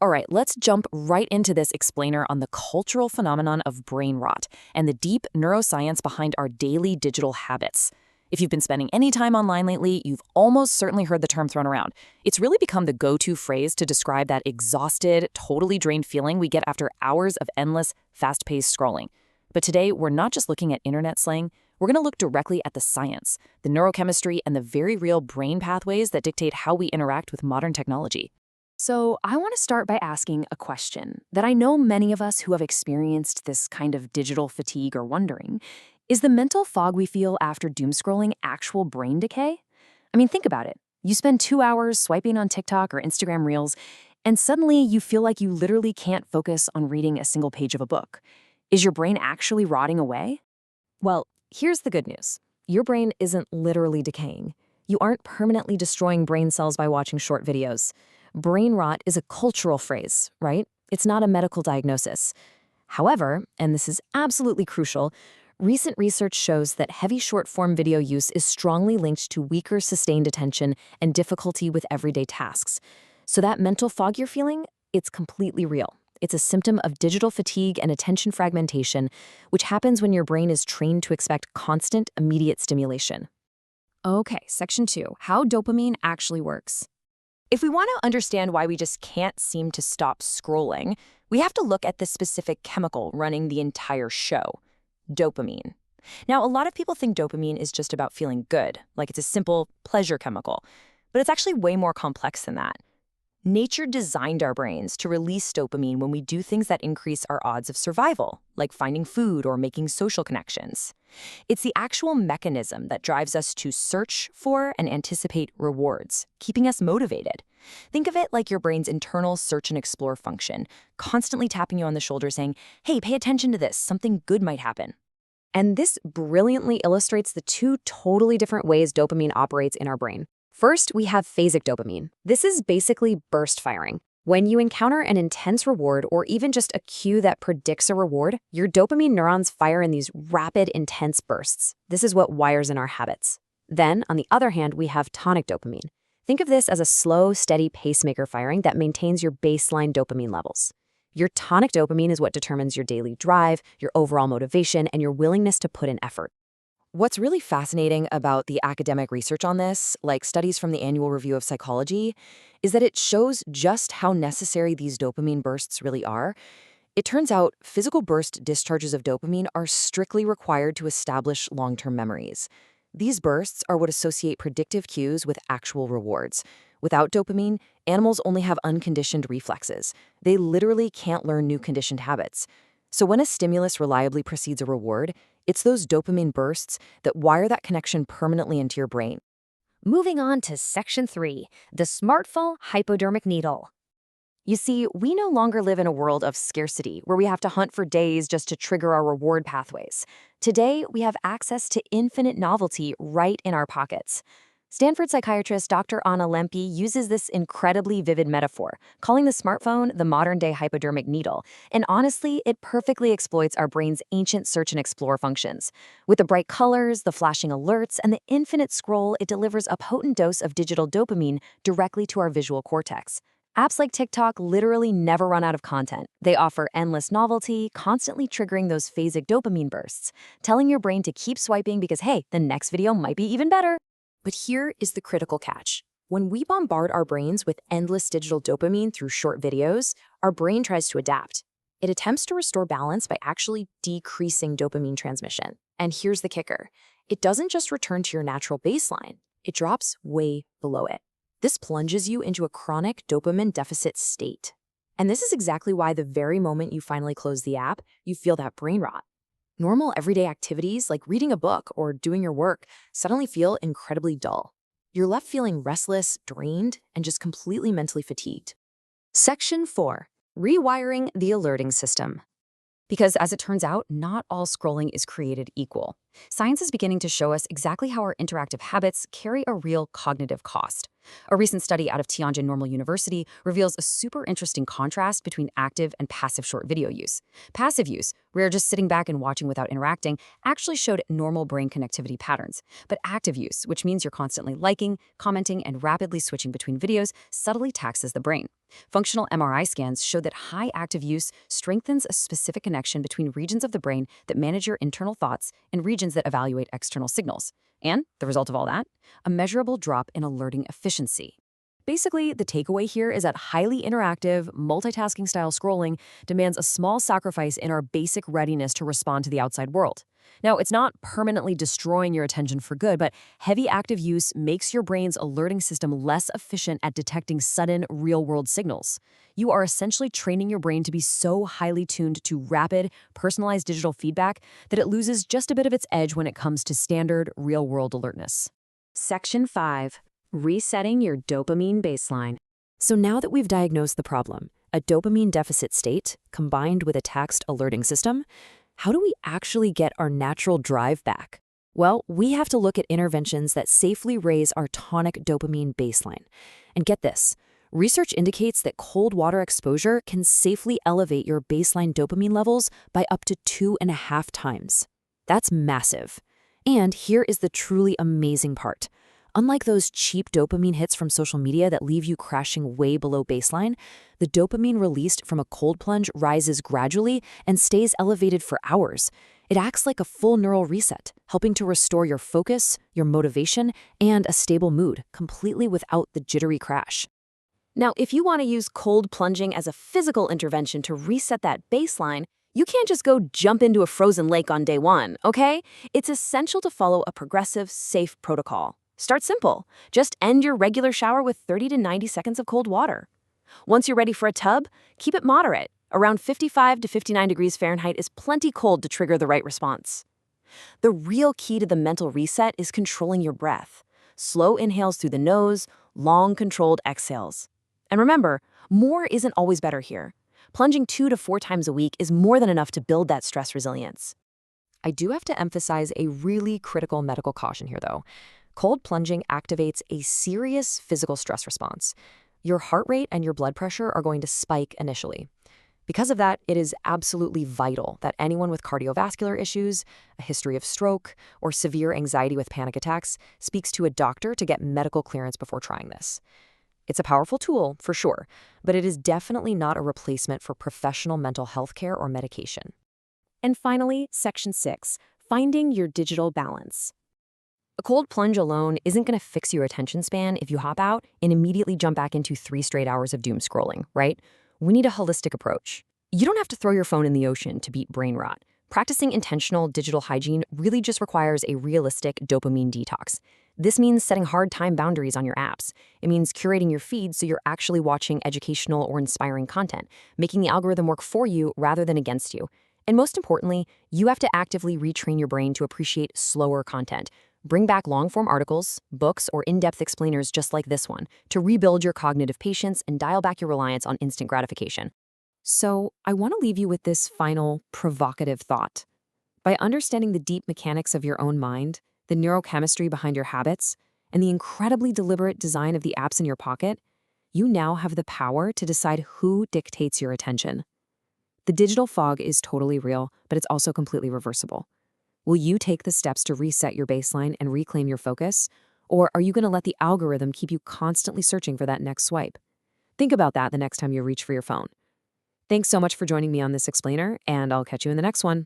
All right, let's jump right into this explainer on the cultural phenomenon of brain rot and the deep neuroscience behind our daily digital habits. If you've been spending any time online lately, you've almost certainly heard the term thrown around. It's really become the go-to phrase to describe that exhausted, totally drained feeling we get after hours of endless, fast-paced scrolling. But today, we're not just looking at internet slang, we're going to look directly at the science, the neurochemistry, and the very real brain pathways that dictate how we interact with modern technology. So, I want to start by asking a question that I know many of us who have experienced this kind of digital fatigue are wondering. Is the mental fog we feel after doom scrolling actual brain decay? I mean, think about it. You spend 2 hours swiping on TikTok or Instagram Reels, and suddenly you feel like you literally can't focus on reading a single page of a book. Is your brain actually rotting away? Well, here's the good news. Your brain isn't literally decaying. You aren't permanently destroying brain cells by watching short videos. Brain rot is a cultural phrase, right? It's not a medical diagnosis. However, and this is absolutely crucial, recent research shows that heavy short-form video use is strongly linked to weaker sustained attention and difficulty with everyday tasks. So that mental fog you're feeling, it's completely real. It's a symptom of digital fatigue and attention fragmentation, which happens when your brain is trained to expect constant, immediate stimulation. Okay, section 2, how dopamine actually works. If we want to understand why we just can't seem to stop scrolling, we have to look at the specific chemical running the entire show, dopamine. Now, a lot of people think dopamine is just about feeling good, like it's a simple pleasure chemical, but it's actually way more complex than that. Nature designed our brains to release dopamine when we do things that increase our odds of survival, like finding food or making social connections. It's the actual mechanism that drives us to search for and anticipate rewards, keeping us motivated. Think of it like your brain's internal search and explore function, constantly tapping you on the shoulder saying, hey, pay attention to this, something good might happen. And this brilliantly illustrates the two totally different ways dopamine operates in our brain. First, we have phasic dopamine. This is basically burst firing. When you encounter an intense reward or even just a cue that predicts a reward, your dopamine neurons fire in these rapid, intense bursts. This is what wires in our habits. Then, on the other hand, we have tonic dopamine. Think of this as a slow, steady pacemaker firing that maintains your baseline dopamine levels. Your tonic dopamine is what determines your daily drive, your overall motivation, and your willingness to put in effort. What's really fascinating about the academic research on this, like studies from the Annual Review of Psychology, is that it shows just how necessary these dopamine bursts really are. It turns out physical burst discharges of dopamine are strictly required to establish long-term memories. These bursts are what associate predictive cues with actual rewards. Without dopamine, animals only have unconditioned reflexes. They literally can't learn new conditioned habits. So when a stimulus reliably precedes a reward, it's those dopamine bursts that wire that connection permanently into your brain. Moving on to section 3, the smartphone hypodermic needle. You see, we no longer live in a world of scarcity where we have to hunt for days just to trigger our reward pathways. Today, we have access to infinite novelty right in our pockets. Stanford psychiatrist Dr. Anna Lempy uses this incredibly vivid metaphor, calling the smartphone the modern-day hypodermic needle, and honestly, it perfectly exploits our brain's ancient search and explore functions. With the bright colors, the flashing alerts, and the infinite scroll, it delivers a potent dose of digital dopamine directly to our visual cortex. Apps like TikTok literally never run out of content. They offer endless novelty, constantly triggering those phasic dopamine bursts, telling your brain to keep swiping because, hey, the next video might be even better. But here is the critical catch. When we bombard our brains with endless digital dopamine through short videos, our brain tries to adapt. It attempts to restore balance by actually decreasing dopamine transmission. And here's the kicker. It doesn't just return to your natural baseline. It drops way below it. This plunges you into a chronic dopamine deficit state. And this is exactly why the very moment you finally close the app, you feel that brain rot. Normal everyday activities like reading a book or doing your work suddenly feel incredibly dull. You're left feeling restless, drained, and just completely mentally fatigued. Section 4. Rewiring the alerting system. Because as it turns out, not all scrolling is created equal. Science is beginning to show us exactly how our interactive habits carry a real cognitive cost. A recent study out of Tianjin Normal University reveals a super interesting contrast between active and passive short video use. Passive use, where you're just sitting back and watching without interacting, actually showed normal brain connectivity patterns. But active use, which means you're constantly liking, commenting, and rapidly switching between videos, subtly taxes the brain. Functional MRI scans show that high active use strengthens a specific connection between regions of the brain that manage your internal thoughts and regions that evaluate external signals. And the result of all that? A measurable drop in alerting efficiency. Basically, the takeaway here is that highly interactive, multitasking style scrolling demands a small sacrifice in our basic readiness to respond to the outside world. Now, it's not permanently destroying your attention for good, but heavy active use makes your brain's alerting system less efficient at detecting sudden, real-world signals. You are essentially training your brain to be so highly tuned to rapid, personalized digital feedback that it loses just a bit of its edge when it comes to standard, real-world alertness. Section 5. Resetting your dopamine baseline. So now that we've diagnosed the problem, a dopamine deficit state combined with a taxed alerting system, how do we actually get our natural drive back? Well, we have to look at interventions that safely raise our tonic dopamine baseline. And get this, research indicates that cold water exposure can safely elevate your baseline dopamine levels by up to 2.5 times. That's massive. And here is the truly amazing part. Unlike those cheap dopamine hits from social media that leave you crashing way below baseline, the dopamine released from a cold plunge rises gradually and stays elevated for hours. It acts like a full neural reset, helping to restore your focus, your motivation, and a stable mood, completely without the jittery crash. Now, if you want to use cold plunging as a physical intervention to reset that baseline, you can't just go jump into a frozen lake on day one, okay? It's essential to follow a progressive, safe protocol. Start simple. Just end your regular shower with 30 to 90 seconds of cold water. Once you're ready for a tub, keep it moderate. Around 55 to 59 degrees Fahrenheit is plenty cold to trigger the right response. The real key to the mental reset is controlling your breath. Slow inhales through the nose, long controlled exhales. And remember, more isn't always better here. Plunging 2 to 4 times a week is more than enough to build that stress resilience. I do have to emphasize a really critical medical caution here, though. Cold plunging activates a serious physical stress response. Your heart rate and your blood pressure are going to spike initially. Because of that, it is absolutely vital that anyone with cardiovascular issues, a history of stroke, or severe anxiety with panic attacks speaks to a doctor to get medical clearance before trying this. It's a powerful tool, for sure, but it is definitely not a replacement for professional mental health care or medication. And finally, Section 6. Finding your digital balance. A cold plunge alone isn't going to fix your attention span if you hop out and immediately jump back into 3 straight hours of doom scrolling, right? We need a holistic approach. You don't have to throw your phone in the ocean to beat brain rot. Practicing intentional digital hygiene really just requires a realistic dopamine detox. This means setting hard time boundaries on your apps. It means curating your feed so you're actually watching educational or inspiring content, making the algorithm work for you rather than against you. And most importantly, you have to actively retrain your brain to appreciate slower content. Bring back long-form articles, books, or in-depth explainers just like this one to rebuild your cognitive patience and dial back your reliance on instant gratification. So, I want to leave you with this final provocative thought. By understanding the deep mechanics of your own mind, the neurochemistry behind your habits, and the incredibly deliberate design of the apps in your pocket, you now have the power to decide who dictates your attention. The digital fog is totally real, but it's also completely reversible. Will you take the steps to reset your baseline and reclaim your focus? Or are you going to let the algorithm keep you constantly searching for that next swipe? Think about that the next time you reach for your phone. Thanks so much for joining me on this explainer, and I'll catch you in the next one.